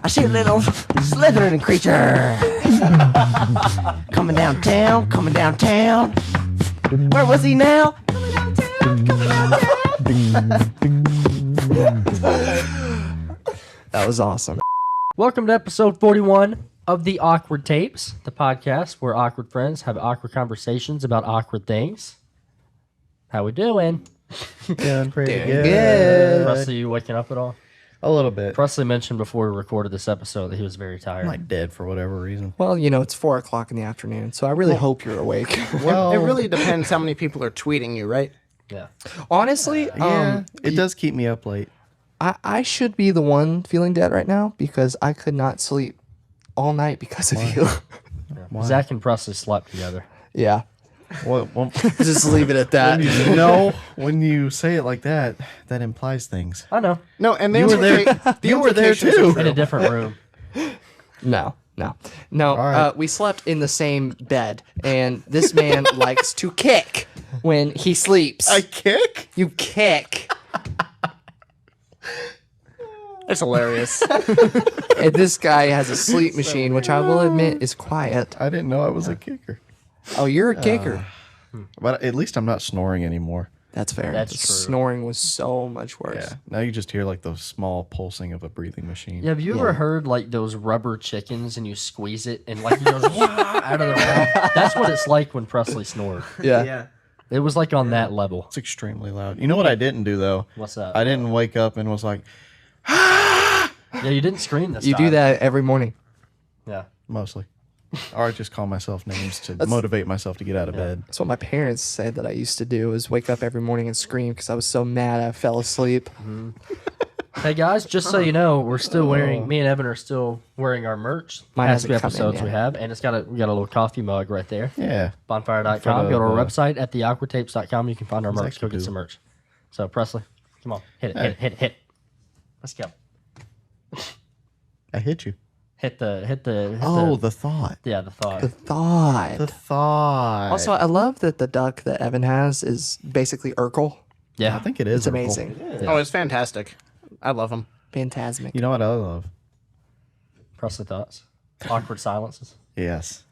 I see a little slithering creature coming downtown, coming downtown. Where was he now? Coming downtown, coming downtown. That was awesome. Welcome to episode 41 of the Awkward Tapes, the podcast where awkward friends have awkward conversations about awkward things. How we doing? Doing pretty Doing good. good. Presley, you waking up at all? A little bit. Presley mentioned before we recorded this episode that he was very tired. I'm like dead for whatever reason. Well, you know, it's 4 o'clock in the afternoon, so I really hope you're awake. Well, It really depends how many people are tweeting you, right? Yeah. Honestly, yeah, it does keep me up late. I should be the one feeling dead right now because I could not sleep all night because of you. Zach and Presley slept together. Yeah. Well, Just leave it at that. no, when you say it like that, that implies things. I know. No, and they You were there. You were there too. In a different room. No. right. We slept in the same bed, and this man likes to kick when he sleeps. I kick? You kick. It's hilarious. And this guy has a sleep machine, which I will admit is quiet. I didn't know I was a kicker. Oh, you're a kicker. But at least I'm not snoring anymore. That's fair. That's The true. Snoring was so much worse. Yeah. Now you just hear like the small pulsing of a breathing machine. Yeah, have you ever heard like those rubber chickens and you squeeze it and like it goes out of the mouth? That's what it's like when Presley snored. Yeah. It was like on that level. It's extremely loud. You know what I didn't do though? What's that? I didn't wake up and was like, Yeah, you didn't scream this You time. do that every morning. Yeah. mostly. Or I just call myself names to motivate myself to get out of bed. That's what my parents said that I used to do is wake up every morning and scream because I was so mad I fell asleep. Hey guys, just so you know, we're still wearing. Me and Evan are still wearing our merch. Mine Past hasn't few come in episodes we yet. have, and we got a little coffee mug right there. Yeah. Bonfire.com. For Go to our the- website at theawkwardtapes.com. You can find our merch. actually Go get cool. some merch. So Presley, come on, hit it, hit it. Let's go. I hit you. Hit the. The thought. Yeah, the thought. The thought. The thought. Also, I love that the duck that Evan has is basically Urkel. Yeah, I think it is. It's Urkel. amazing. Oh, it's fantastic. I love them. Phantasmic. You know what I love? Presley thoughts. Awkward silences. Yes.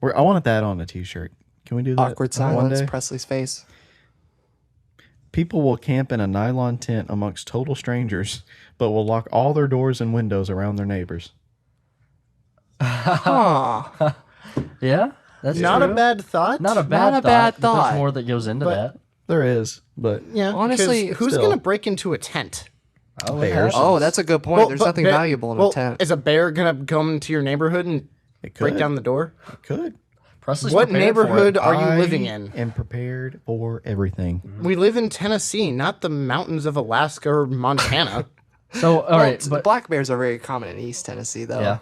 I wanted that on a t-shirt. Can we do that? Awkward one silence, day? Presley's face. People will camp in a nylon tent amongst total strangers, but will lock all their doors and windows around their neighbors. Huh. Yeah, that's Not true. a bad thought. Not a bad Not a thought. bad but thought. There's more that goes into But- that. There is, but Yeah, Honestly, because who's still. gonna break into a tent? bears. Oh, that's a good point. Well, There's but nothing valuable in a tent. Is a bear gonna come into your neighborhood and It could. break down the door? It could. Presley's What prepared for it. neighborhood are you I living in? am prepared for everything. We live in Tennessee, not the mountains of Alaska or Montana. So all Well, right, the but black bears are very common in East Tennessee, though. yeah,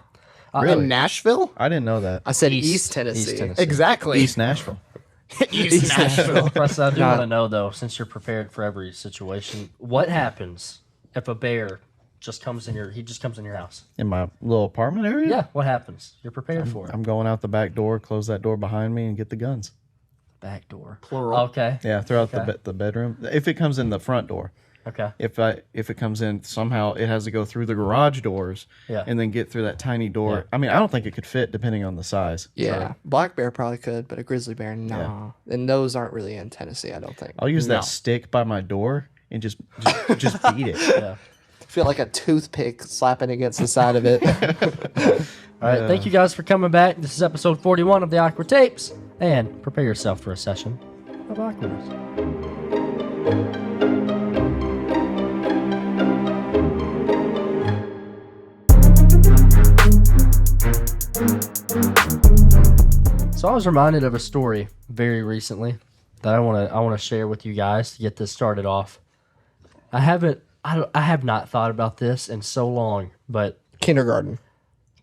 In Nashville? I didn't know that. I said East- East Tennessee. East Tennessee. Exactly. East Nashville. East Nashville. Presley, I do Nah. want to know though, since you're prepared for every situation, what happens if a bear just comes in your house? In my little apartment area? Yeah, what happens? You're prepared for it. I'm going out the back door, close that door behind me, and get the guns. Back door. Plural. Okay. Yeah, throughout Okay. the bedroom. If it comes in the front door. Okay. If it comes in somehow, it has to go through the garage doors Yeah. and then get through that tiny door. Yeah. I mean, I don't think it could fit depending on the size. Yeah. Black bear probably could, but a grizzly bear, nah. And those aren't really in Tennessee, I don't think. I'll use No. that stick by my door and just beat it. Yeah. Feel like a toothpick slapping against the side of it. All right. Thank you guys for coming back. This is episode 41 of the Awkward Tapes, and prepare yourself for a session of awkwardness. So I was reminded of a story very recently that I want to share with you guys to get this started off. I have not thought about this in so long, but Kindergarten.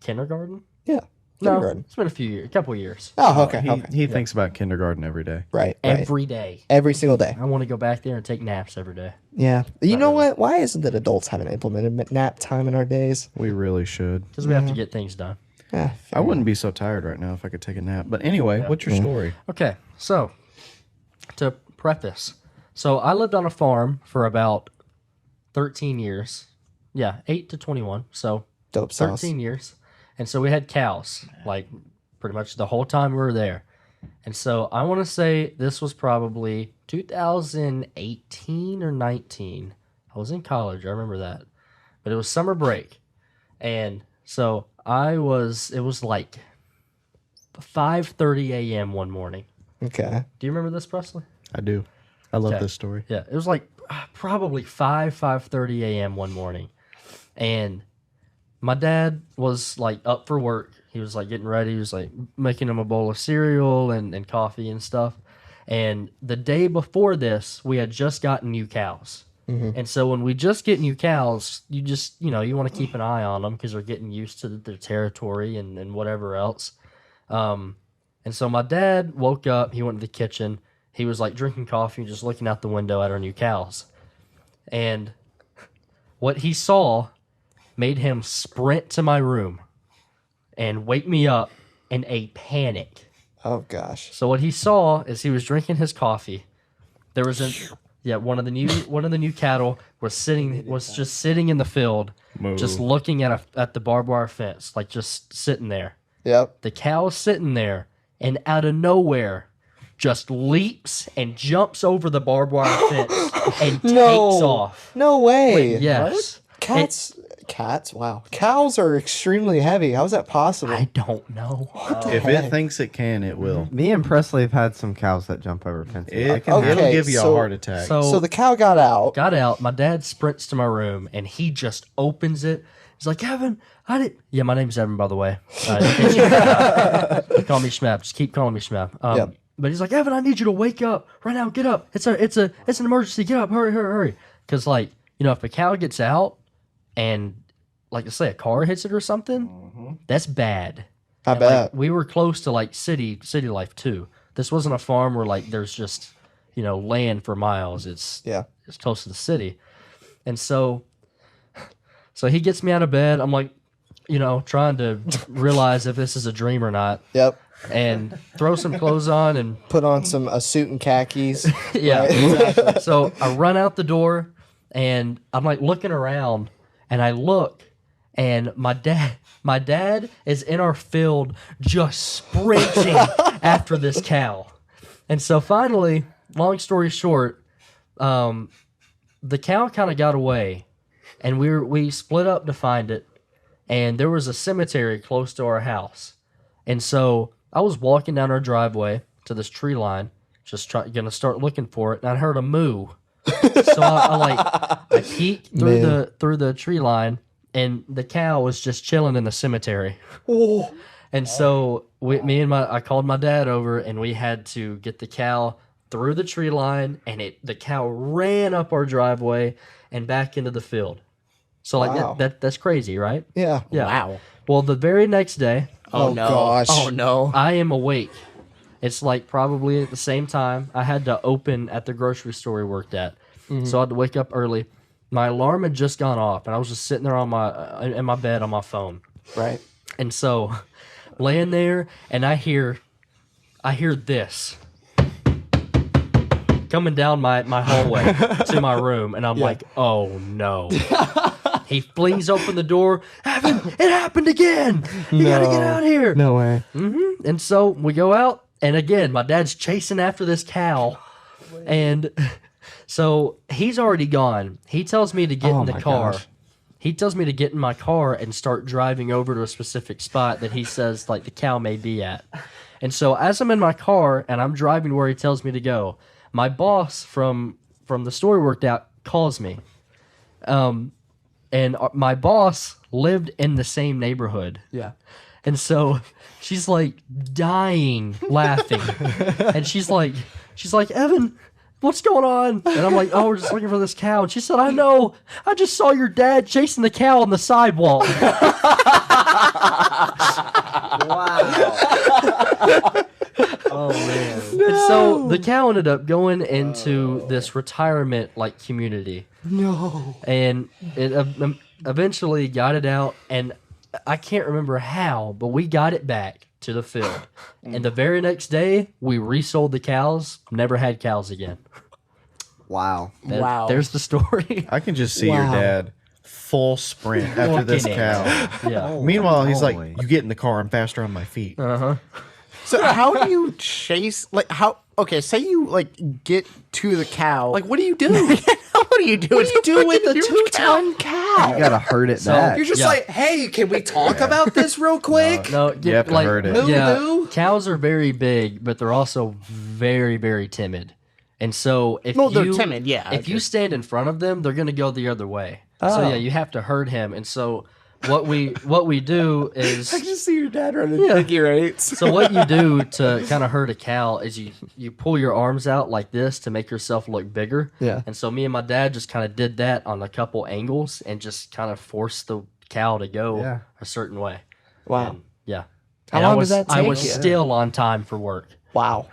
kindergarten? Yeah. No, Kindergarten. it's been a couple years. Oh, okay. He thinks about kindergarten every day. Right. Every day. Every single day. I want to go back there and take naps every day. Yeah. You know what? Why isn't it adults haven't implemented nap time in our days? We really should. Because we have to get things done. Yeah. I wouldn't be so tired right now if I could take a nap. But anyway, what's your story? Okay, so to preface, so I lived on a farm for about 13 years. Yeah, 8 to 21. So Dope sauce. 13 years. And so we had cows, like pretty much the whole time we were there. And so I want to say this was probably 2018 or 19. I was in college. I remember that. But it was summer break. And so it was like 5:30 a.m. one morning. Okay. Do you remember this, Presley? I do. I love Okay. this story. Yeah, it was like probably 5:30 a.m. one morning. And my dad was like up for work. He was like getting ready. He was like making him a bowl of cereal and coffee and stuff. And the day before this, we had just gotten new cows. And so when we just get new cows, you just, you want to keep an eye on them because they're getting used to their territory and whatever else. And so my dad woke up. He went to the kitchen. He was like drinking coffee, just looking out the window at our new cows. And what he saw made him sprint to my room and wake me up in a panic. Oh gosh. So what he saw is he was drinking his coffee. There was one of the new cattle was just sitting in the field, Moo. just looking at the barbed wire fence, like just sitting there. Yep. The cow's sitting there, and out of nowhere, just leaps and jumps over the barbed wire fence and takes off. No way. Yes. Cats. Wow. Cows are extremely heavy. How is that possible? I don't know. If it thinks it can, it will. Me and Presley have had some cows that jump over fences. It'll Okay, give you so- a heart attack. So the cow got out. Got out. My dad sprints to my room and he just opens it. He's like, Evan, Yeah, my name's Evan, by the way. Call me Schmap. Just keep calling me Schmap. Yep. But he's like, Evan, I need you to wake up right now. Get up. It's an emergency. Get up. Hurry. Because if a cow gets out and like let's say a car hits it or something, that's bad. I And, bet. we were close to like city life too. This wasn't a farm where like there's just land for miles. It's close to the city, and so he gets me out of bed. I'm like, trying to realize if this is a dream or not, Yep. and throw some clothes on and Put on a suit and khakis. yeah, exactly. So I run out the door and I'm like looking around and I look and my dad is in our field just sprinting after this cow. And so finally, long story short, the cow kind of got away and we split up to find it, and there was a cemetery close to our house. And so I was walking down our driveway to this tree line, just gonna start looking for it, and I heard a moo. So I peeked through the tree line, and the cow was just chilling in the cemetery. Oh. And so I called my dad over, and we had to get the cow through the tree line, and the cow ran up our driveway and back into the field. So Wow. that's crazy, right? Yeah. Yeah. Wow. Well, the very next day, Oh, no. gosh. Oh no. I am awake. It's like probably at the same time. I had to open at the grocery store we worked at, so I had to wake up early. My alarm had just gone off, and I was just sitting there on in my bed on my phone. Right. And so, laying there, and I hear this coming down my hallway to my room, and I'm like, oh no. He flings open the door. Evan, it happened again. You gotta get out here. No way. And so we go out, and again, my dad's chasing after this cow. And so he's already gone. He tells me to get in the my car. gosh. He tells me to get in my car and start driving over to a specific spot that he says like the cow may be at. And so as I'm in my car and I'm driving where he tells me to go, my boss from the store we worked out calls me. And my boss lived in the same neighborhood. Yeah. And so she's like dying laughing. And she's like, Evan, what's going on? And I'm like, oh, we're just looking for this cow. And she said, I know. I just saw your dad chasing the cow on the sidewalk. Oh man. And so the cow ended up going into this retirement like community. No. And it eventually got it out, and I can't remember how, but we got it back to the field. And the very next day, we resold the cows, never had cows again. Wow. There's the story. I can just see your Wow. dad full sprint after this Looking cow. at it. Yeah. Meanwhile, he's like, Holy. "You get in the car. I'm faster on my feet." So how do you chase? Like how? Okay, say you like get to the cow. Like, what do you do? what do you do? What do you do with a 2-ton cow? You gotta herd it back. You're just Yeah. like, hey, can we talk about this real quick? No, You have to herd it. Moo. Cows are very big, but they're also very, very timid. And so if Well, they're you timid, yeah. If you stand in front of them, they're gonna go the other way. So yeah, you have to herd him. And so what we do is I just see your dad running figure eights. so what you do to kind of herd a cow is you pull your arms out like this to make yourself look bigger. Yeah. And so me and my dad just kind of did that on a couple angles and just kind of forced the cow to go Yeah. a certain way. Wow. And, yeah. How And I long was, does that I take was you? still on time for work. Wow.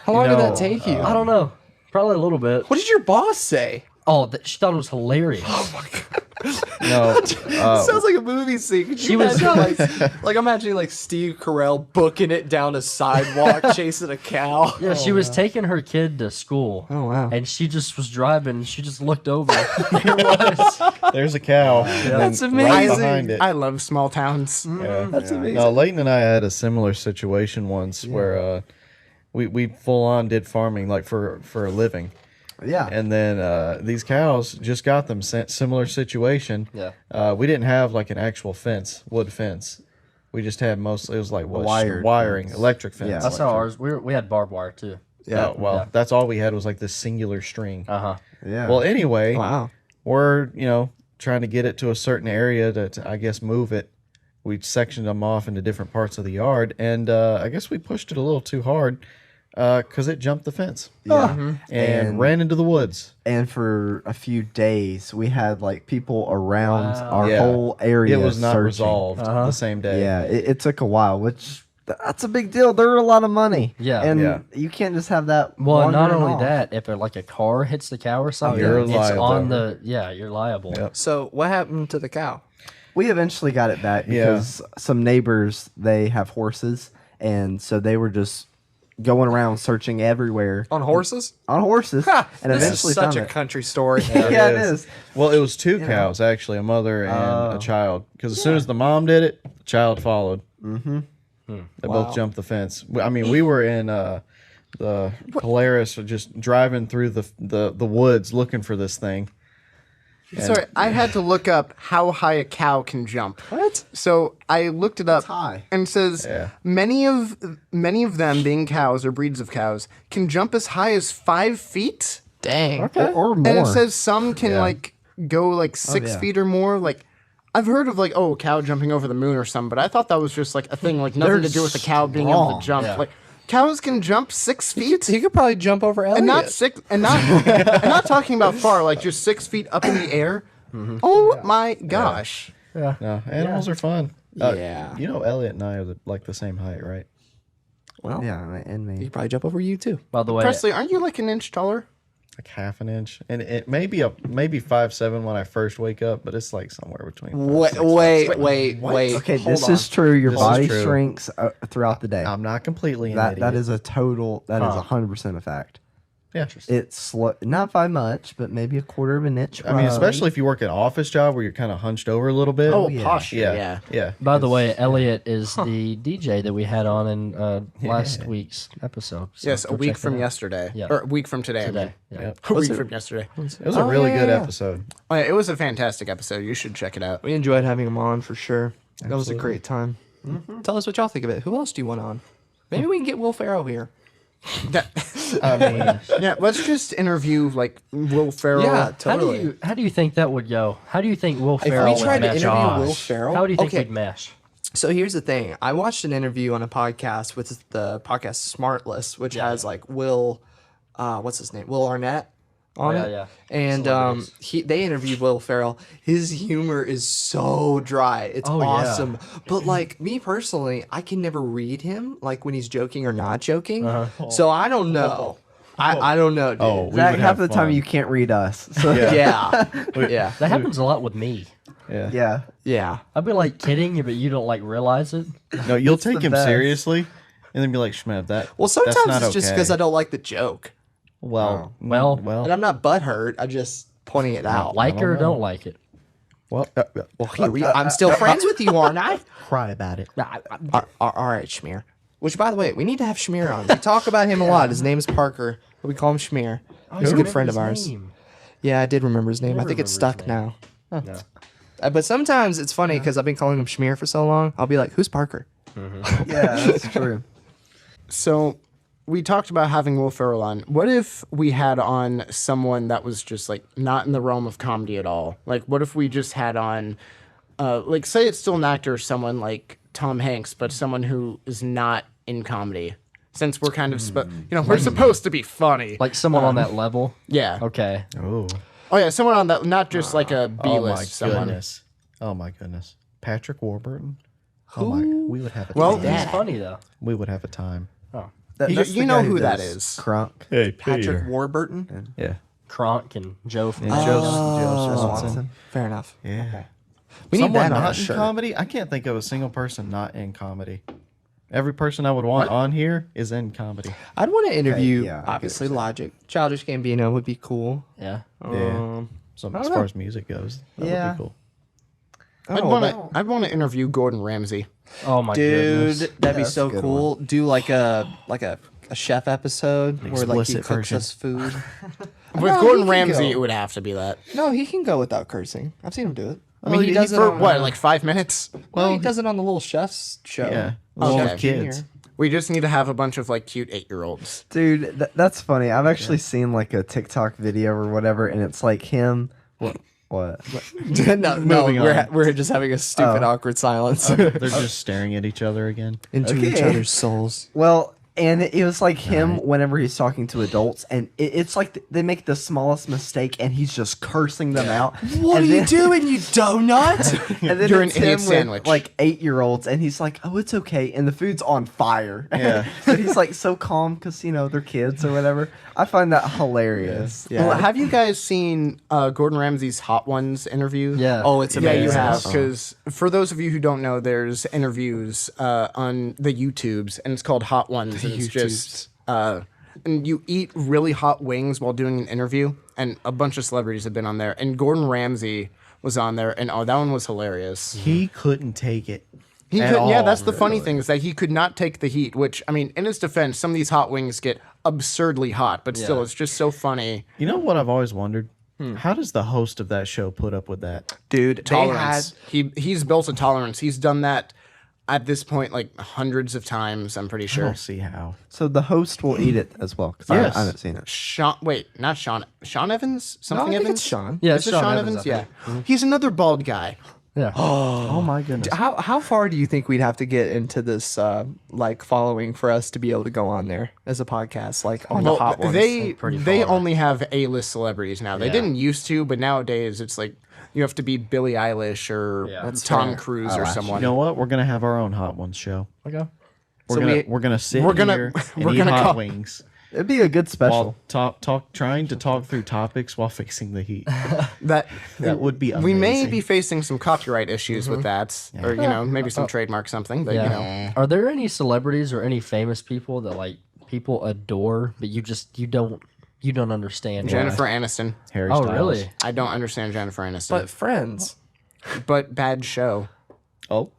How long did that take you? I don't know. Probably a little bit. What did your boss say? Oh, she thought it was hilarious. No, Sounds like a movie scene. She was- like I'm imagining like Steve Carell booking it down a sidewalk, chasing a cow. Yeah, she was taking her kid to school. Oh, wow. And she just was driving and she just looked over. There it was. there's a cow. That's Right amazing. behind it. I love small towns. Yeah. That's amazing. No, Leighton and I had a similar situation once where we full on did farming like for a living. Yeah. And then these cows just got them similar situation. Yeah. We didn't have like an actual fence, wood fence. We just had mostly it was like what Wired wiring, fence. electric fence. Yeah. That's how ours, we had barbed wire too. Yeah. Oh, well, that's all we had was like this singular string. Uh-huh. Yeah. Well, anyway, Wow. we're trying to get it to a certain area to I guess move it. We sectioned them off into different parts of the yard, and I guess we pushed it a little too hard because it jumped the fence yeah. and ran into the woods. And for a few days, we had like people around our Yeah. whole area. It was not searching. resolved the same day. Yeah, it took a while, which that's a big deal. They're a lot of money. Yeah. and Yeah. you can't just have that. Well, not wandering only off. that, if like a car hits the cow or something, You're it's liable. on the you're liable. Yep. So what happened to the cow? We eventually got it back Yeah. because some neighbors they have horses, and so they were just going around searching everywhere On horses? on horses, and This eventually is such found a it. country story. Yeah, it is. Well, it was two cows actually, a mother and a child. Because as soon as the mom did it, the child followed. Mm-hmm. They both jumped the fence. I mean, we were in the Polaris, just driving through the woods looking for this thing. Sorry, I had to look up how high a cow can jump. What? So I looked it up, high. and it says Yeah. many of them, being cows or breeds of cows, can jump as high as 5 feet. Dang. Or more. And it says some can Yeah. like go like 6 yeah. feet or more. Like I've heard of like a cow jumping over the moon or something, but I thought that was just like a thing like nothing They're to do with the cow being able strong. to jump. Yeah. Like cows can jump 6 feet. He could probably jump over Elliot. And not six, and not, and not talking about far, like just 6 feet up in the air. Oh my gosh! No, animals are fun. Yeah. Elliot and I are like the same height, right? Well, yeah, and he me. could probably jump over you too. By the way, Presley, aren't you like an inch taller? Like half an inch, and it may be maybe 5'7" when I first wake up, but it's like somewhere between. 5'6", Wait. Okay, Hold this on. is true. Your This is body true. shrinks throughout the day. I'm not completely an that idiot. is a total. That is 100% a fact. Yeah. It's slow, not by much, but maybe a quarter of an inch. I mean, especially if you work an office job where you're kind of hunched over a little bit. Oh, yeah. posture. yeah, yeah. by the way, Elliot is the DJ that we had on in last week's episode. So Yes, a go week check from that out. yesterday, Yeah. or a week from today. I mean. Today. Yeah. Yep. A week from yesterday. It was a really good episode. Oh, yeah, it was a fantastic episode. You should check it out. We enjoyed having him on for sure. That was a great time. Tell us what y'all think of it. Who else do you want on? Maybe we can get Will Ferrell here. I mean, Yeah, let's just interview like Will Ferrell. Yeah, totally. How do you think that would go? How do you think Will we Ferrell would tried to mesh? interview Will Ferrell? How do you think Okay. we'd mesh? So here's the thing. I watched an interview on a podcast with the podcast Smartless, which has like Will, what's his name? Will Arnett on Yeah, it. yeah. And they interviewed Will Ferrell. His humor is so dry. It's Oh, yeah. awesome. But like me personally, I can never read him like when he's joking or not joking. So I don't know. I don't know, dude. oh, we Zach, would half have the time fun. you can't read us. So Yeah. Yeah. That happens a lot with me. Yeah. yeah. Yeah. I'd be like kidding you, but you don't like realize it. No, you'll take the him best. seriously, and then be like, "Shmev, that." Well, sometimes that's not it's just okay." because I don't like the joke. Well, Well, And I'm not butthurt. I'm just pointing it out. Like it or know. don't like it. Well, Well, I'm still friends with you, aren't I? Cry about it. All right, Schmear. Which, by the way, we need to have Schmear on. We talk about him a lot. His name is Parker, but we call him Schmear. He's a good friend of ours. Yeah, I did remember his name. I think it's stuck now. No. But sometimes it's funny because I've been calling him Schmear for so long. I'll be like, "Who's Parker?" Yeah, that's true. So we talked about having Will Ferrell on. What if we had on someone that was just like not in the realm of comedy at all? Like, what if we just had on, like, say it's still an actor, someone like Tom Hanks, but someone who is not in comedy. Since we're kind of, we're supposed to be funny. Like someone on that level. Yeah. Okay. oh, Oh yeah, someone on that, not just like a B oh my list. Someone. goodness. Oh my goodness. Patrick Warburton. Oh my, we would have a Well, time. He's funny though. We would have a time. You the know guy who that does is. Crunk. Hey, Patrick Warburton. Yeah. Kronk and Joe from Joe Swanson. Fair enough. Yeah. We need Someone that on a not in shirt. comedy? I can't think of a single person not in comedy. Every person I would want on here is in comedy. I'd want to interview, yeah, I get what obviously, Logic. Childish Gambino would be cool. Yeah. Yeah. So as far as music goes, that would Yeah. be cool. I'd want to interview Gordon Ramsay. Oh my Dude, goodness. that'd be that's so a good cool. Do like a chef episode where like he Explicit cooks version. us food. With No, Gordon he can Ramsay, go. it would have to be that. No, he can go without cursing. I've seen him do it. I mean, he does it for on, what, like 5 minutes? Well, he does it on the little chef's show. Yeah. Okay. Little kids. We just need to have a bunch of like cute 8-year-olds. Dude, that's funny. I've actually seen like a TikTok video or whatever, and it's like him. What? no, Moving on. we're just having a stupid, awkward silence They're just staring at each other again. into each Okay. other's souls. Well, and it was like him whenever he's talking to adults, and it's like they make the smallest mistake, and he's just cursing them out. What And are you then- doing, you donut? And then You're an it's idiot him sandwich. with like 8-year-olds, and he's like, "Oh, it's okay," and the food's on fire. Yeah. But he's like so calm because they're kids or whatever. I find that hilarious. Yeah. Well, have you guys seen Gordon Ramsay's Hot Ones interview? Yeah. Oh, it's Yeah, amazing. you have. Because for those of you who don't know, there's interviews on the YouTubes, and it's called Hot Ones. And it's just, and you eat really hot wings while doing an interview, and a bunch of celebrities have been on there. And Gordon Ramsay was on there, and that one was hilarious. He couldn't take it. He at could, yeah, all, that's the funny really. thing is that he could not take the heat. Which I mean, in his defense, some of these hot wings get absurdly hot, but still, Yeah. it's just so funny. You know what I've always wondered? How does the host of that show put up with that? Dude, Tolerance. He's built a tolerance. He's done that at this point like hundreds of times. I'm pretty I sure. don't see how. So the host will eat it as well. 'Cause Yes. I haven't seen it. Not Sean. Sean Evans. Something I think Evans. it's Sean. Yeah, Is it Sean Evans? I Yeah. think. He's another bald guy. Yeah. Oh my goodness. How far do you think we'd have to get into this like following for us to be able to go on there as a podcast, like on the hot ones? They pretty they far. only have A-list celebrities now. They Yeah. didn't used to, but nowadays it's like you have to be Billie Eilish or Yeah. That's Tom fair. Cruise or someone. You know what? We're gonna have our own Hot Ones show. Okay. We're gonna sit we're gonna- here and we're eat gonna hot call- wings It'd be a good special. while trying to talk through topics while fixing the heat. That would be We may amazing. be facing some copyright issues with that, or maybe some trademark something. But Yeah. Are there any celebrities or any famous people that like people adore, but you don't understand? why? Jennifer Aniston. Harry Oh, Styles. really? I don't understand Jennifer Aniston, But Friends. but bad show. Oh.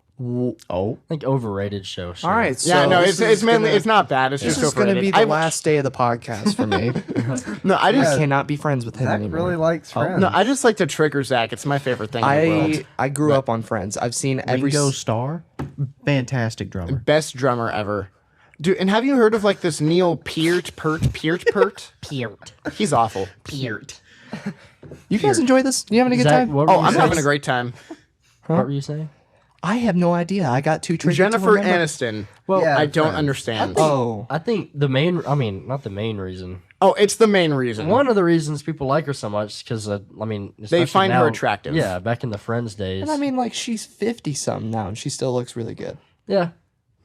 Oh. I think overrated show. Sure. All right. So Yeah, no, this it's is mainly gonna- it's not bad. It's This just is going to overrated. be the I- last day of the podcast for me. No, I I just cannot be friends with him Zach anymore. really likes Friends. no, I just like to trigger Zach. It's my favorite thing in the world. I grew up on Friends. I've seen every Ringo Starr, fantastic drummer. Best drummer ever. Dude, and have you heard of like this Neil Peart? He's awful. You guys enjoy this? You having a good Zach, time? what were Oh, you I'm saying? having a great time. What were you saying? I have no idea. I got too triggered. Jennifer to remember. Aniston. Well, Yeah. I don't Friends. understand. Oh, I think the main. I mean, not the main reason. Oh, it's the main reason. One of the reasons people like her so much because I mean, They especially find her now- attractive. Yeah, back in the Friends days. and I mean, like she's 50 something now, and she still looks really good. yeah,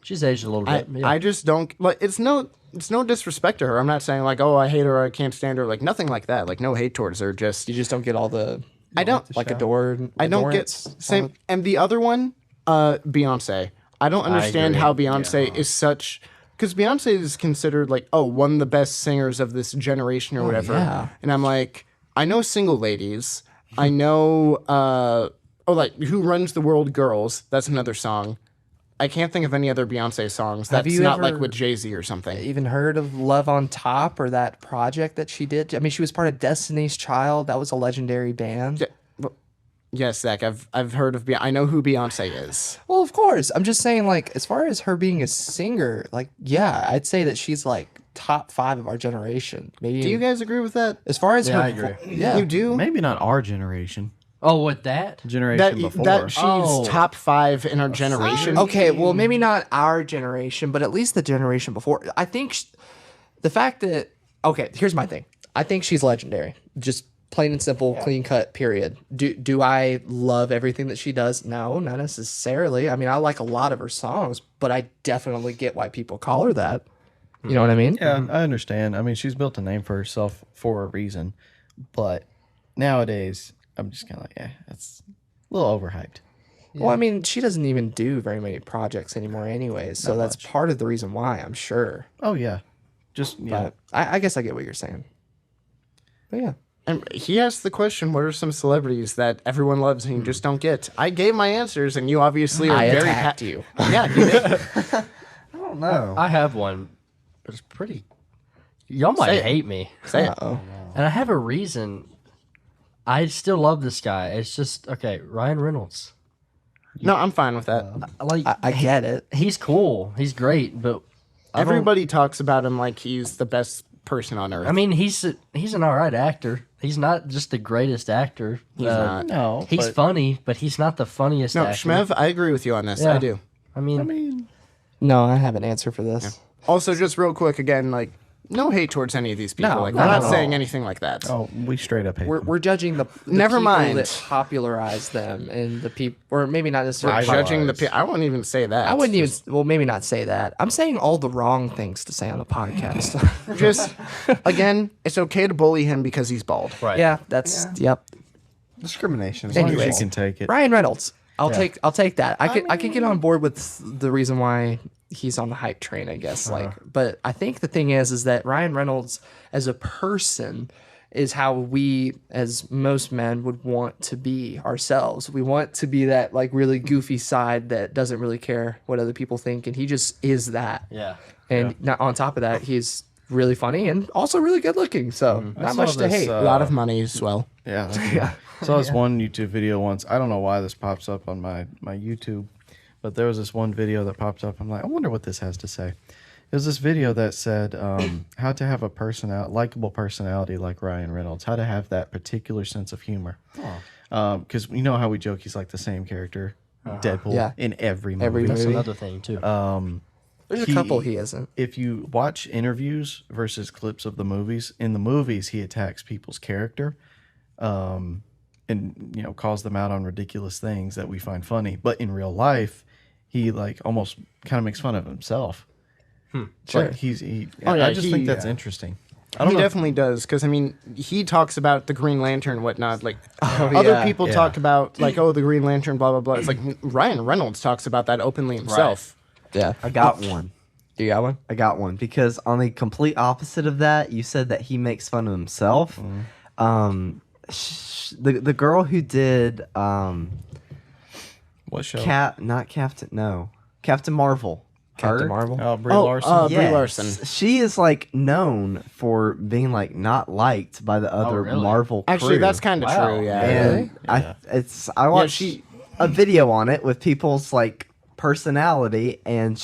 she's aged a little I, bit. Yeah. I just don't like. It's no disrespect to her. I'm not saying like, oh, I hate her, or I can't stand her. Like nothing like that. Like no hate towards her. Just You just don't get all the I don't like adored. I don't get same. And the other one, Beyonce. I don't understand agree. how Beyonce is such. Because Beyonce is considered like, oh, one of the best singers of this generation or whatever. yeah. And I'm like, I know Single Ladies. I know Oh, like Who Runs the World Girls. That's another song. I can't think of any other Beyonce songs. Have That's you not like ever- with Jay-Z or something. Even heard of Love on Top or that project that she did? I mean, she was part of Destiny's Child. That was a legendary band. Yes, Zach, I've heard of I know who Beyonce is. Well, of course. I'm just saying, like, as far as her being a singer, like, yeah, I'd say that she's like top 5 of our generation. Maybe. Do you guys agree with that? As far as her, I agree. yeah, You do? Maybe not our generation. Oh, with that? Generation before. That she's Oh. top 5 in our generation. Okay, well, maybe not our generation, but at least the generation before. I think the fact that here's my thing. I think she's legendary. Just plain and simple, clean cut. Period. Do I love everything that she does? No, not necessarily. I mean, I like a lot of her songs, but I definitely get why people call her that. You know what I mean? Yeah, I understand. I mean, she's built a name for herself for a reason, but nowadays, I'm just kind of like, that's a little overhyped. Well, I mean, she doesn't even do very many projects anymore, anyways. So that's part of the reason why, I'm sure. Oh yeah, just yeah. But I guess I get what you're saying. But yeah. And he asked the question, what are some celebrities that everyone loves and you just don't get? I gave my answers, and you obviously are I very attacked you. Yeah, you did. I don't know. I have one, but it's pretty. Y'all might Say it. hate me, Say it. Oh. and I have a reason. I still love this guy. It's just okay. Ryan Reynolds. No, I'm fine with that. Like I get it. he's cool. He's great, but I don't- Everybody talks about him like he's the best person on earth. I mean, he's an all right actor. He's not just the greatest actor. He's not. No, He's but, funny, but he's not the funniest No, actor. Shmev, I agree with you on this. Yeah. I do. I mean, I mean, No, I have an answer for this. Also, just real quick again, like, no hate towards any of these people. No, like, not we're at not all. saying anything like that. oh, we straight up hate them. We're judging the Never people mind. that popularized them and the people, or maybe not We're necessarily. judging the I won't even say that. I wouldn't even. Well, maybe not say that. I'm saying all the wrong things to say on a podcast. Just, again, it's okay to bully him because he's bald. right? yeah, that's yep. Discrimination. As long as you anyways. can take it. Ryan Reynolds. I'll take that. I can get on board with the reason why he's on the hype train, I guess. Like, but I think the thing is that Ryan Reynolds as a person is how we, as most men, would want to be ourselves. We want to be that like really goofy side that doesn't really care what other people think, and he just is that. Yeah. And not, on top of that, he's really funny and also really good looking. So not much to hate. A lot of money as well. Yeah. That's saw this one YouTube video once. I don't know why this pops up on my YouTube, but there was this one video that popped up. I'm like, I wonder what this has to say. It was this video that said how to have a likable personality like Ryan Reynolds, how to have that particular sense of humor. Because you know how we joke he's like the same character, Deadpool, Yeah. in every movie. Every That's movie. another thing too. There's a couple he isn't. If you watch interviews versus clips of the movies, in the movies he attacks people's character, and calls them out on ridiculous things that we find funny. But in real life, he like almost kind of makes fun of himself. Sure. Like he Oh, yeah, I just think he- that's interesting. I He don't know. definitely does, because I mean, he talks about the Green Lantern and whatnot. Like other yeah. people Yeah. talk about, like, oh, the Green Lantern, blah blah blah. It's like Ryan Reynolds talks about that openly himself. Yeah. I got one. You got one? I got one because on the complete opposite of that, you said that he makes fun of himself. The girl who did What show? Captain Marvel. Captain Her? Marvel? Oh, Brie Larson. Brie Yes. Larson. She is like known for being like not liked by the other really? Marvel crew. Actually, that's kind of Wow. true. Yeah. And I watched a video on it with people's like personality, and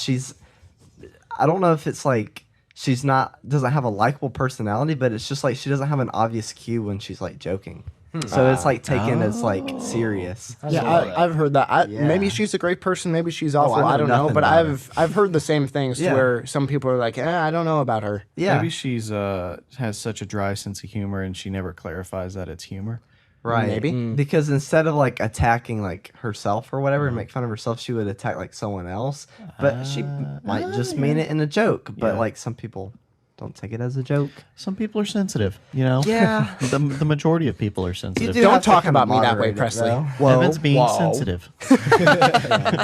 I don't know if it's like doesn't have a likable personality, but it's just like she doesn't have an obvious cue when she's like joking. So it's like taken as like serious. Yeah, I've heard that. Maybe she's a great person. Maybe she's awful. I know I don't know. nothing But about I've heard the same things to Yeah. where some people are like, I don't know about her. Yeah, Maybe she's has such a dry sense of humor and she never clarifies that it's humor. right. Maybe. Because instead of like attacking like herself or whatever and make fun of herself, she would attack like someone else. But she might just mean it in a joke. But Yeah. like some people don't take it as a joke. Some people are sensitive, you know. Yeah. The majority of people are sensitive. do Don't have to talk kinda about me that way, moderate it, Presley. though. Whoa, Evan's being whoa. sensitive.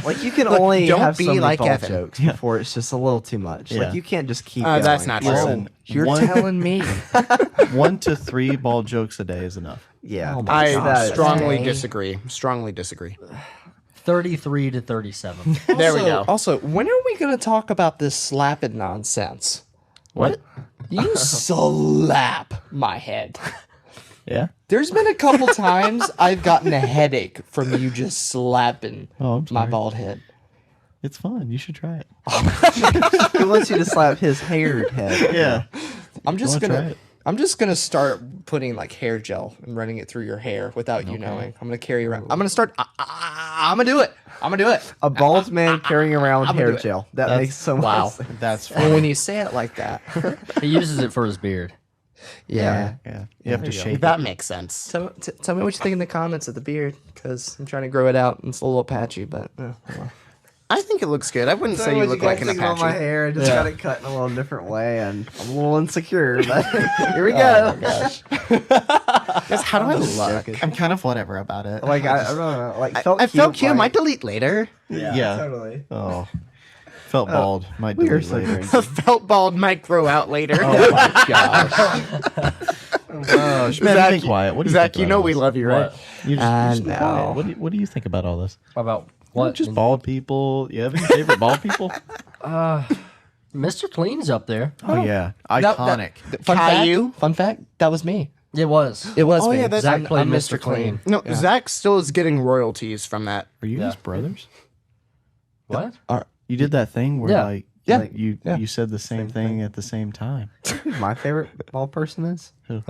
Like you can only don't have be so many like bald Evan. jokes before it's just a little too much. Yeah. Like you can't just keep. That's going. not true. Listen, You're one, telling me. 1 to 3 bald jokes a day is enough. Yeah. Oh my I gosh. strongly Dang. disagree. Strongly disagree. 33 to 37. There we go. Also, when are we going to talk about this slapping nonsense? What? You slap my head. Yeah. There's been a couple times I've gotten a headache from you just slapping Oh, I'm my sorry. bald head. It's fun. You should try it. He wants you to slap his haired head. Yeah. I'm just wanna try gonna it? I'm just gonna start putting like hair gel and running it through your hair without you knowing. I'm gonna carry around. I'm gonna start. I'm gonna do it. I'm gonna do it. A bald man carrying around gonna hair do it. gel. That makes so much Wow. sense. That's Well, fun. when you say it like that, He uses it for his beard. yeah. Yeah. You have to shape That makes sense. Tell me what you think in the comments of the beard, because I'm trying to grow it out and it's a little patchy, but well. I think it looks good. I wouldn't say you look like an about my Apache. hair. I just got it cut in a little different way, and I'm a little insecure. But here we go. Yes, how do I look? I'm kind of whatever about it. Like I don't know. Like I felt cute. like- Might delete later. yeah. Totally. Oh. Felt bald. Might We are delete so later. crazy. Felt bald might grow out later. Oh my gosh. Oh, Zach, be quiet. What do you Zach, think you about know all we this? love you, right? What? You just be know. quiet. What do you think about all this? About what? Just bald people. You have any favorite bald people? Mr. Clean's up there. Oh yeah, That- iconic. Fun Caillou? fact. Fun fact. That was me. It was. It was Oh, me. yeah, that's- Zach I'm played Mr. Mr. Clean. No, Zach still is getting royalties from that. Are you Yeah. his brothers? What? You did that thing where Yeah. like Yeah. you said the same thing at the same time. My favorite bald person is Who?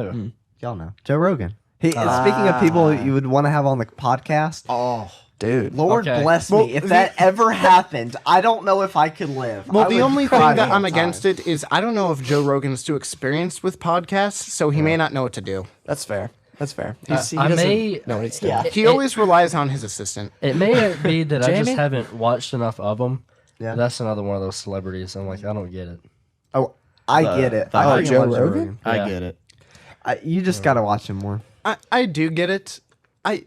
y'all know Joe Rogan. He speaking of people you would want to have on the podcast. Oh, dude. Lord Okay. bless Well, me. If that ever happened, I don't know if I could live. Well, I the would only cry thing that the I'm whole against time. it is I don't know if Joe Rogan's too experienced with podcasts, so he may not know what to do. That's fair. That's fair. I doesn't may- know what he's doing. He always relies on his assistant. It may be that I just Jamie? haven't watched enough of them. Yeah. That's another one of those celebrities. I'm like, I don't get it. Oh, I get it. the I hype. freaking Joe love Rogan? I Yeah. get it. You just gotta watch him more. I do get it. I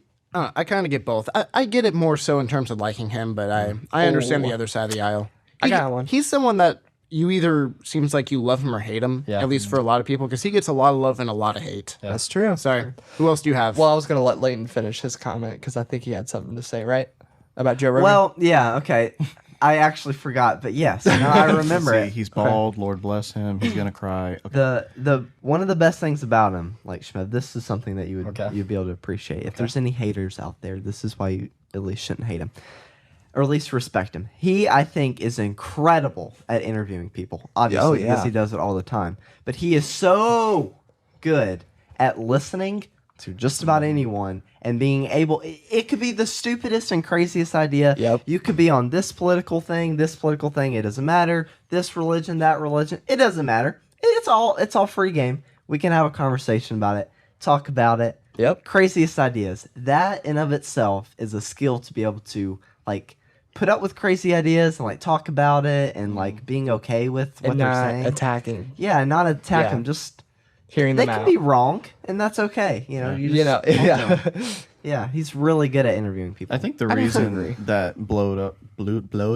kind of get both. I get it more so in terms of liking him, but I understand the other side of the aisle. I got one. He's someone that you either seems like you love him or hate him. Yeah. At least for a lot of people, because he gets a lot of love and a lot of hate. That's true. Sorry. Who else do you have? Well, I was gonna let Leighton finish his comment because I think he had something to say, right? About Joe Rogan. Well, yeah, okay. I actually forgot, but yes, no, I remember See, it. he's bald. Lord bless him. He's gonna cry. Okay. The one of the best things about him, like Schmidt, this is something that Okay. you'd be able to appreciate. If there's any haters out there, this is why you at least shouldn't hate him, or at least respect him. He, I think, is incredible at interviewing people. Obviously, yeah. because he does it all the time. But he is so good at listening to just about anyone and being able. It could be the stupidest and craziest idea. Yep. You could be on this political thing. It doesn't matter. This religion, that religion. It doesn't matter. It's all free game. We can have a conversation about it. Talk about it. Yep. Craziest ideas. That in of itself is a skill to be able to like put up with crazy ideas and like talk about it and like being okay with what and they're not saying. attacking, Yeah, and not attack Yeah. them. Just hearing they them can out. be wrong, and that's okay. You know, you know, talk to yeah. 'em. Yeah, he's really good at interviewing people. I think the agree. reason that blowed up, blew I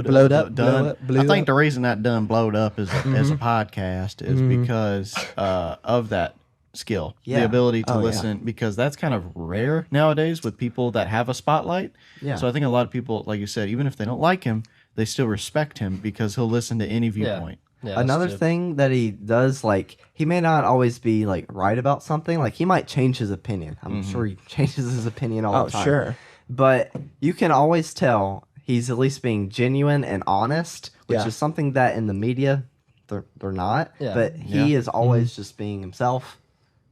up. think the reason that done blowed up as a podcast is because of that skill, Yeah. the ability to Oh, yeah. listen, because that's kind of rare nowadays with people that have a spotlight. Yeah. So I think a lot of people, like you said, even if they don't like him, they still respect him because he'll listen to any viewpoint. Yeah, that's Another true. thing that he does, like, he may not always be like right about something. Like, he might change his opinion. I'm sure he changes his opinion all Oh, the time. sure. But you can always tell he's at least being genuine and honest, which Yeah. is something that in the media they're not. Yeah. But he is always just being himself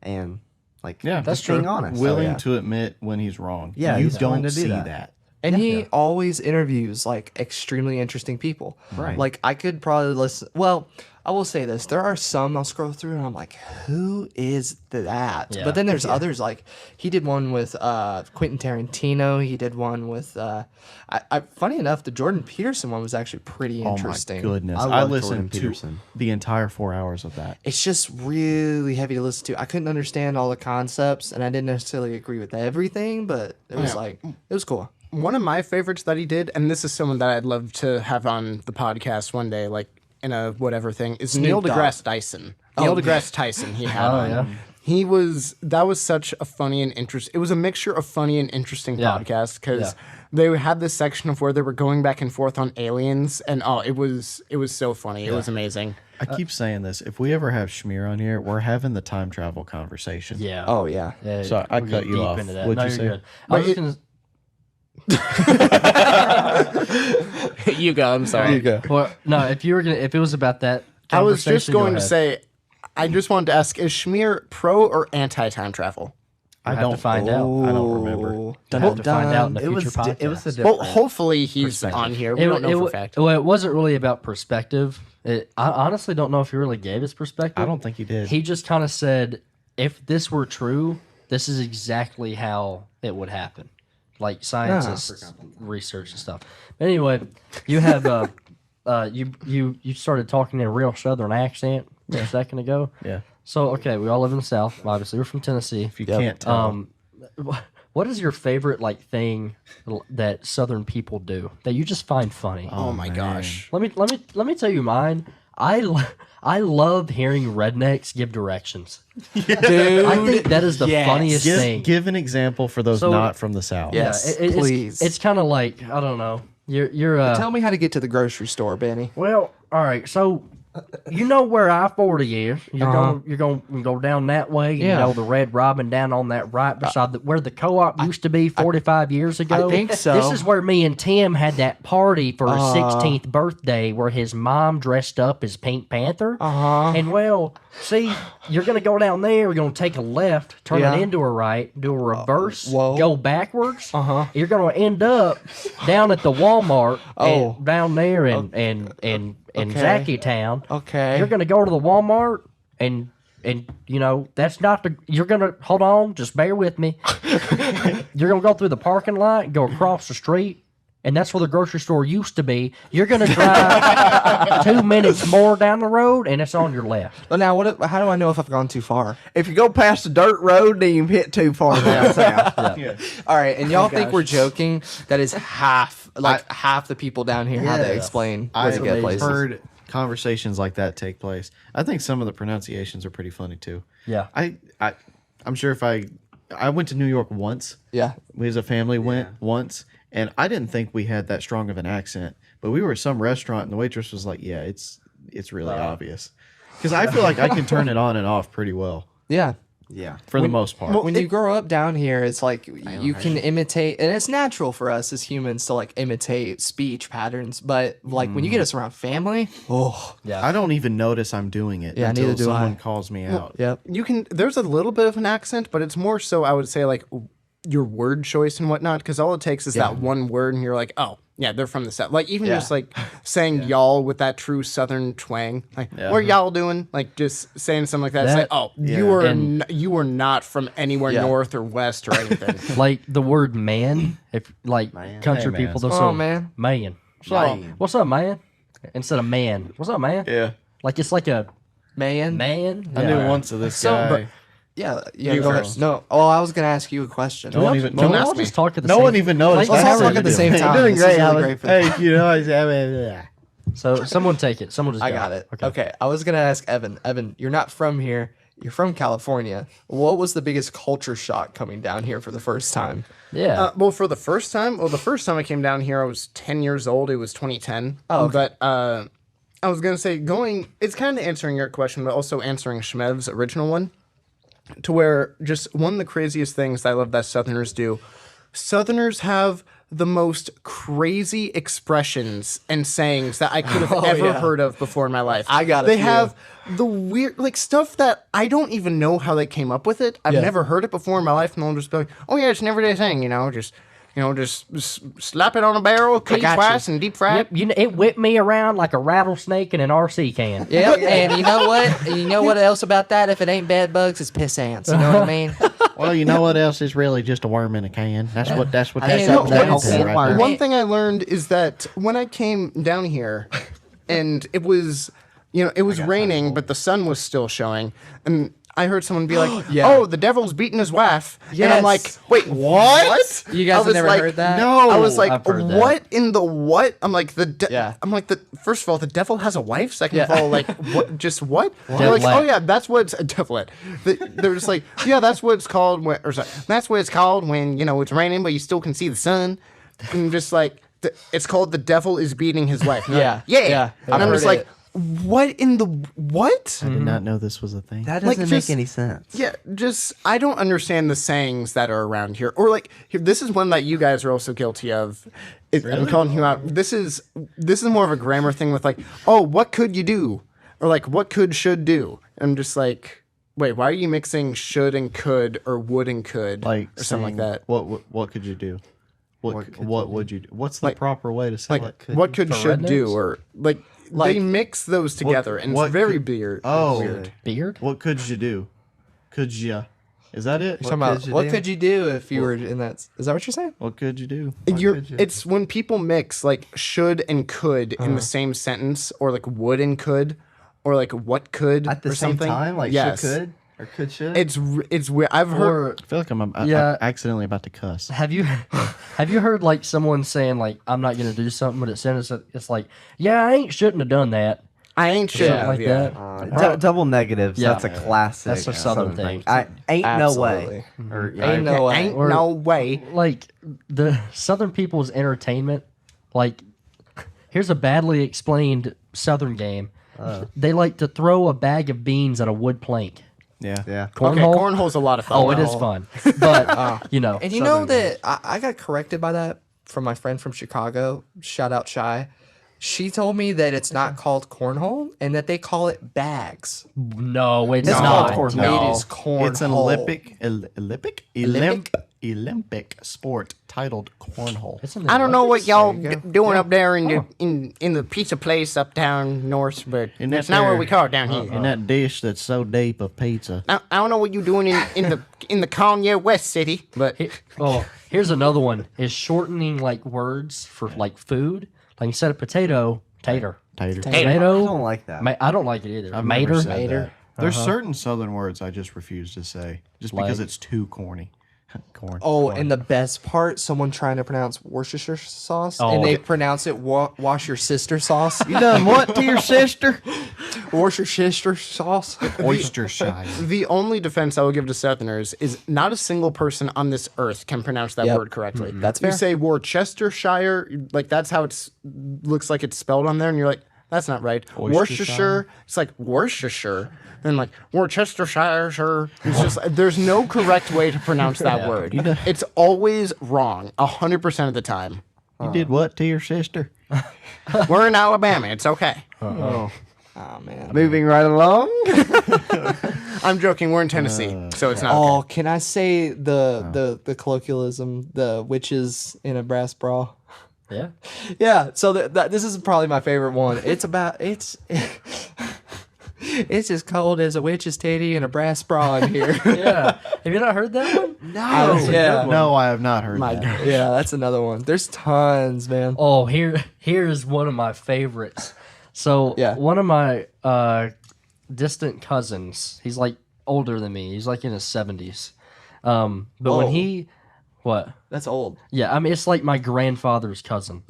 and like Yeah, just being honest. Willing So, yeah. to admit when he's wrong. Yeah, you he's willing don't to do see that. that. And he always interviews like extremely interesting people. Right. Like I could probably listen. Well, I will say this: there are some I'll scroll through and I'm like, who is that? Yeah. But then there's others like he did one with Quentin Tarantino. He did one with. Funny enough, the Jordan Peterson one was actually pretty interesting. Oh my goodness! I I, love Jordan listened to Peterson. the entire 4 hours of that. It's just really heavy to listen to. I couldn't understand all the concepts, and I didn't necessarily agree with everything, but it was like it was cool. One of my favorites that he did, and this is someone that I'd love to have on the podcast one day, like in a whatever thing, is Neil Dogg. deGrasse Tyson. Neil deGrasse Tyson he had Oh, on. yeah. That was such a funny and interesting, it was a mixture of funny and interesting Yeah. podcast because Yeah. they had this section of where they were going back and forth on aliens, and it was so funny. It was amazing. I keep saying this. If we ever have Schmear on here, we're having the time travel conversation. Yeah. Oh yeah. Yeah, Sorry, I we'll cut get you deep off. into that. What'd No, you you're say? good. I was But just You go, I'm sorry. go. well, no, if it was about that, I was just conversation, go going to ahead. say, I just wanted to ask, is Schmear pro or anti time travel? I I have to don't find out. I don't remember. Ooh. I have to find out in the It was future podcast. it was a Well, different. hopefully he's on here. We don't know for a fact. Well, it wasn't really about perspective. I honestly don't know if he really gave his perspective. I don't think he did. He just kind of said, if this were true, this is exactly how it would happen. Like scientists research and stuff. But anyway, you have you started talking in a real Southern accent a second ago. Yeah. So okay, we all live in the South. Obviously, we're from Tennessee. If you can't tell, What is your favorite thing that Southern people do that you just find funny? Oh my gosh. Let me tell you mine. I love hearing rednecks give directions. Dude, I think that is the yes. funniest thing. give an example for those So- not from the South. Yeah. Yes, please. It's kind of like, I don't know. You're Tell me how to get to the grocery store, Benny. well, all right. So you know where I-40 is. You're going to go down that way. You Yeah. know the Red Robin down on that right beside where the co-op used to be 45 years ago. think so. This is where me and Tim had that party for his 16th birthday where his mom dressed up as Pink Panther. And well, see, you're going to go down there. You're going to take a left, turn Yeah. it into a right, do a reverse, whoa. go backwards. You're going to end up down at the Walmart down there in Zacky Town. Okay. You're gonna go to the Walmart and you know that's not the. You're gonna hold on. Just bear with me. You're gonna go through the parking lot, go across the street, and that's where the grocery store used to be. You're gonna drive 2 minutes more down the road, and it's on your left. But now, how do I know if I've gone too far? If you go past the dirt road, then you hit too far down south. All right, and y'all think we're joking? That is half the people down here how they explain where to get I've places. heard conversations like that take place. I think some of the pronunciations are pretty funny too. Yeah. I'm sure if I went to New York once. Yeah. We as a family went once, and I didn't think we had that strong of an accent. But we were at some restaurant, and the waitress was like, "Yeah, it's really obvious," because I feel like I can turn it on and off pretty well Yeah. Yeah. for the most part. When you grow up down here, it's like you can imitate, and it's natural for us as humans to like imitate speech patterns. But like when you get us around family, I don't even notice I'm doing it Yeah, until neither do someone I. calls me out. yep. There's a little bit of an accent, but it's more so I would say like your word choice and whatnot, because all it takes is that one word and you're like, oh yeah, they're from the South. Like even just like saying y'all with that true Southern twang, like what y'all doing? Like just saying something like that. It's like, oh, you are not from anywhere north or west or anything. Like the word man, if like country Hey, man. people, they'll Oh, say man. man. So, what's up, man? Instead of man, what's up, man? Yeah, Like it's like a Man. man. I knew once of this guy. Yeah. You Go ahead. first. No. Oh, I was gonna ask you a question. No one even. Don't No, all ask me. just talk at the no same one even noticed. Let's all That's talk at the what same you're time. doing This great, is really Alan. great for Hey, you know, So someone take it. Someone just I go. got it. Okay. I was gonna ask Evan. Evan, you're not from here. You're from California. What was the biggest culture shock coming down here for the first time? Yeah. The first time I came down here, I was 10 years old. It was 2010. Oh, okay. But I was going to say, it's kind of answering your question, but also answering Shmev's original one, to where just one of the craziest things I love that Southerners do, Southerners have the most crazy expressions and sayings that I could have ever heard of before in my life. I got a They few. have the weird, like, stuff that I don't even know how they came up with it. I've never heard it before in my life, and they'll just be like, oh yeah, it's an everyday thing, you know, just just slap it on a barrel, cook it got twice, and deep fry it. Yep, it whipped me around like a rattlesnake in an RC can. Yeah, and you know what? You know what else about that? If it ain't bed bugs, it's piss ants. You know what I mean? Well, you know what else is really just a worm in a can? That's what that's mean, that that whole thing right there. One thing I learned is that when I came down here, and it was, it was raining, but the sun was still showing, and I heard someone be like, Yeah. "Oh, the devil's beating his wife," and I'm Yes. like, "Wait, what?" You I guys have was never like, heard that? No, I was like, I've heard that. "What in the what?" I'm like, Yeah. first of all, the devil has a wife. Second of Yeah. all, like, what? Just what? They're like, Devlet. "Oh yeah, that's what's a devilet." They're just like, "Yeah, that's what it's called." That's what it's called when it's raining, but you still can see the sun. And just like, it's called the devil is beating his wife. And I'm like, Yeah. yeah. Yeah. And I've I'm just heard like, it. what in the what? I did not know this was a thing. That Like, doesn't make just- any sense. Yeah, just I don't understand the sayings that are around here. Or like this is one that you guys are also guilty of. I'm calling you out. This is more of a grammar thing with like, oh, what could you do? Or like what could should do? I'm just like, wait, why are you mixing should and could or would and could Like or something like saying, that? What could you do? What would you do? What's the Like- proper way to say Like it? what could For should do rednecks? or like they mix those together and what it's very could- weird. Oh, weird. Beard? what could you do? Could you? Is that it? Talking about, could you what do? could you do if you were in that? Is that what you're saying? What could you do? It's when people mix like should and could in the same sentence, or like would and could, or like what could At the or same something. time, like yes. should could or could should. It's weird. I've heard. Or I feel like I'm Yeah. accidentally about to cuss. have you heard like someone saying like I'm not gonna do something, but it's like, yeah, I ain't shouldn't have done that. I ain't should Something have, like yeah. that. Double negatives. Yeah. That's a classic. That's a Southern thing. I ain't no Absolutely. way. Or, Ain't no way. Ain't Or- no way. Like the Southern people's entertainment, like here's a badly explained Southern game. They like to throw a bag of beans at a wood plank. Yeah. yeah. Okay, Cornhole. cornhole's a lot of fun. Oh, it is fun, but And you know that I got corrected by that from my friend from Chicago. Shout out Shy. She told me that it's not called cornhole and that they call it bags. no, it's It's not. called cornhole. No. It is cornhole. It's an Olympic sport titled cornhole. It's in the I don't know what Olympics. y'all There you go. doing up there in the pizza place uptown north, but Isn't that's that not what there- we call it down here. In that dish that's so deep of pizza. I don't know what you're doing in the Kanye West City, but Oh, here's another one. Is shortening like words for like food. Like instead of potato, tater. Tater. I Tomato. don't like that. I don't like it either. I've never Mater. said Mater. that. There's certain Southern words I just refuse to say just because Like- it's too corny. Corn. Oh, and the best part, someone trying to pronounce Worcestershire sauce, Oh, and they okay. pronounce it wash your sister sauce. You done what to your sister? Worcestershire sauce. Oystershire. the only defense I will give to Southerners is not a single person on this earth can pronounce that Yep. word correctly. That's You fair. say Worcestershire, like that's how it's looks like it's spelled on there, and you're like, that's not right. Worcestershire, it's like Worcestershire. Then like Worcestershire, sure. It's just there's no correct way to pronounce that word. It's always wrong, 100% of the time. You did what to your sister? We're in Alabama. It's okay. Oh man. Moving right along. I'm joking. We're in Tennessee, so it's not. Oh, Okay. can I say the colloquialism, the witches in a brass bra? Yeah. Yeah, so this is probably my favorite one. It's it's as cold as a witch's titty and a brass bra in here. Yeah. Have you not heard that one? No. Yeah. No, I have not heard My that. God. Yeah, that's another one. There's tons, man. Oh, here's one of my favorites. So Yeah. one of my distant cousins, he's like older than me. He's like in his 70s. But when Oh. he what? That's old. Yeah, I mean it's like my grandfather's cousin.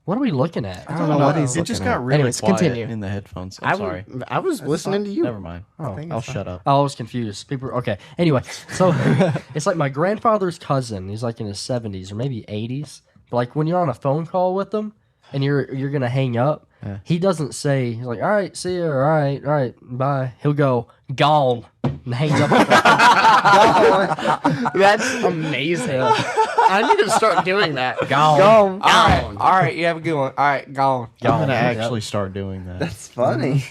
What are we looking at? I don't know what he's It just looking at. got really Anyways, quiet continue. in the headphones. I'm sorry. I was listening to you. Never mind. I'll shut up. I was confused. People. Okay. Anyway, so it's like my grandfather's cousin. He's like in his 70s or maybe 80s. But like when you're on a phone call with him and you're gonna hang up, he doesn't say he's like, all right, see you, all right, bye. He'll go gone and hangs up. That's amazing. I need to start doing that. Gone. All right, you have a good one. All right, gone. I'm gonna Yep. actually start doing that. It's funny.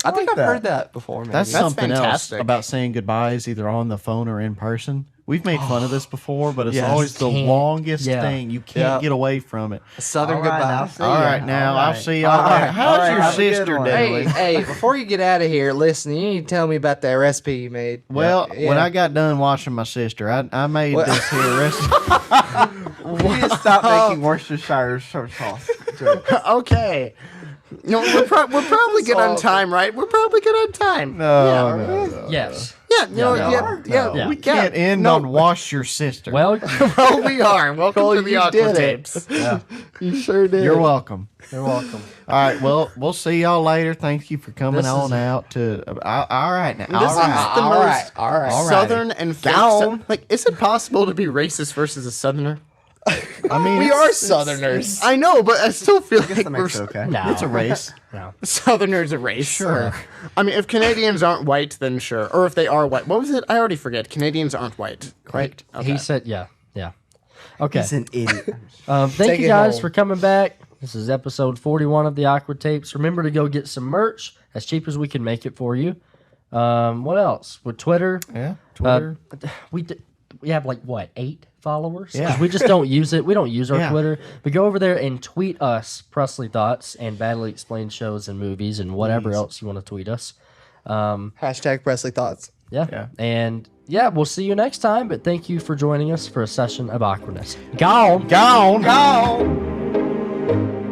I think like I've that. heard that before. Maybe. That's something else fantastic. about saying goodbyes either on the phone or in person. We've made fun of this before, but it's Yes. always the Can't- longest yeah. thing. You can't Yeah. get away from it. Southern All right, goodbye. now, see All ya. right, now All I'll right. see y'all All later. right. How's All right, your have a good sister one. doing? Hey, before you get out of here, listen, you need to tell me about that recipe you made. Well, Yeah. when I got done washing my sister, I made What? this here recipe. We need to stop making Worcestershire sauce. jokes. Okay. No, we're probably good on time, right? We're probably good on time. No. Yes. Yeah, no, yeah. No. We can't end on wash your sister. Well, Well, we are. Welcome Cole, to the you Aqua did it. Tapes. You sure did. You're welcome. you're welcome. All right. Well, we'll see y'all later. Thank you for coming This on is- out to. All right now. This all right. is the all most right, all right. southern and fake Down. Like, is it possible to be racist versus a southerner? I mean, We it's- are Southerners. I know, but I still feel That like we're makes it okay. No. It's a race. No. Southerners a race. Sure. I mean, if Canadians aren't white, then sure. Or if they are white. What was it? I already forget. Canadians aren't white. Right? Okay. He said, yeah. Okay. He's an idiot. Thank Take you it guys home. for coming back. This is episode 41 of the Awkward Tapes. Remember to go get some merch as cheap as we can make it for you. What else? With Twitter, Yeah. Twitter. we have like what 8 followers? 'Cause Yeah. we just don't use it. We don't use our Yeah. Twitter. But go over there and tweet us Presley thoughts and badly explained shows and movies and whatever else you want to tweet us. Hashtag Presley Thoughts. Yeah. And yeah, we'll see you next time. But thank you for joining us for a session of awkwardness. Gone. Gone. Go!